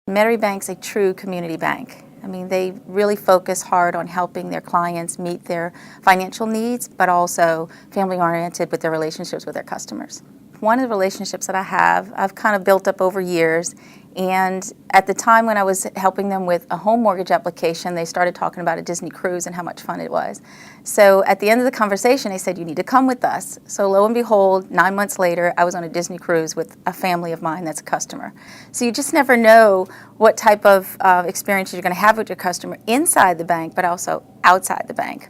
Metairie Bank's a true community bank. I mean, they really focus hard on helping their clients meet their financial needs, but also family-oriented with their relationships with their customers. One of the relationships that I've kind of built up over years, and at the time when I was helping them with a home mortgage application, they started talking about a Disney cruise and how much fun it was. So at the end of the conversation, they said, "You need to come with us." So lo and behold, 9 months later, I was on a Disney cruise with a family of mine that's a customer. So you just never know what type of experience you're going to have with your customer inside the bank, but also outside the bank.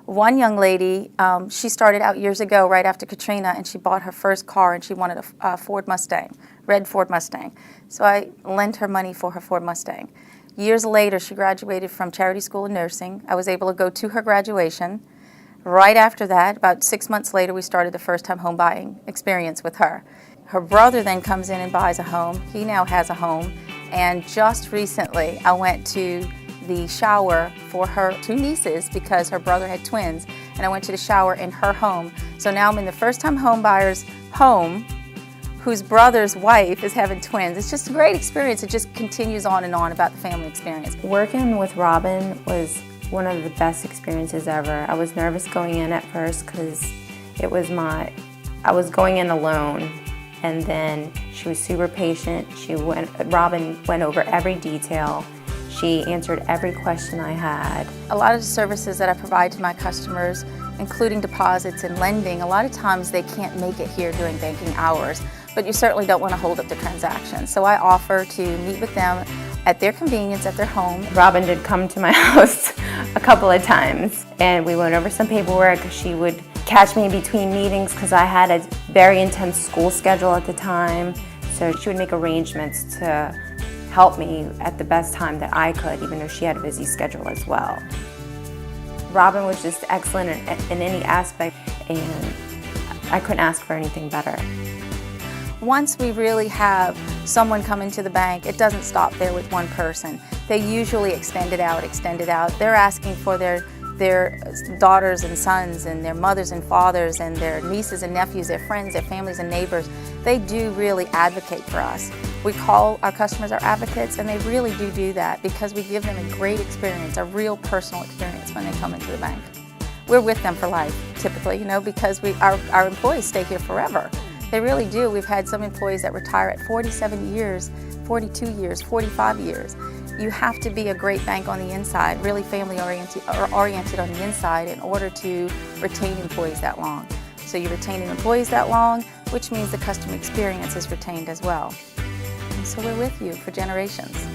One young lady, she started out years ago right after Katrina, and she bought her first car, and she wanted a Ford Mustang, red Ford Mustang. So I lent her money for her Ford Mustang. Years later, she graduated from Charity School of Nursing. I was able to go to her graduation. Right after that, about 6 months later, we started the first-time home buying experience with her. Her brother then comes in and buys a home. He now has a home. And just recently, I went to the shower for her two nieces because her brother had twins, and I went to the shower in her home. So now I'm in the first-time home buyer's home whose brother's wife is having twins. It's just a great experience. It just continues on and on about the family experience. Working with Robbin was one of the best experiences ever. I was nervous going in at first because I was going in alone, and then she was super patient. Robbin went over every detail. She answered every question I had. A lot of the services that I provide to my customers, including deposits and lending, a lot of times they can't make it here during banking hours, but you certainly don't want to hold up the transaction. So I offer to meet with them at their convenience, at their home. Robbin did come to my house a couple of times, and we went over some paperwork. She would catch me in between meetings because I had a very intense school schedule at the time, so she would make arrangements to help me at the best time that I could, even though she had a busy schedule as well. Robbin was just excellent in any aspect, and I couldn't ask for anything better. Once we really have someone come into the bank, it doesn't stop there with one person. They usually extend it out. They're asking for their daughters and sons and their mothers and fathers and their nieces and nephews, their friends, their families and neighbors. They do really advocate for us. We call our customers our advocates, and they really do that because we give them a great experience, a real personal experience when they come into the bank. We're with them for life, typically, because our employees stay here forever. They really do. We've had some employees that retire at 47 years, 42 years, 45 years. You have to be a great bank on the inside, really family-oriented on the inside in order to retain employees that long. So you're retaining employees that long, which means the customer experience is retained as well. And so we're with you for generations.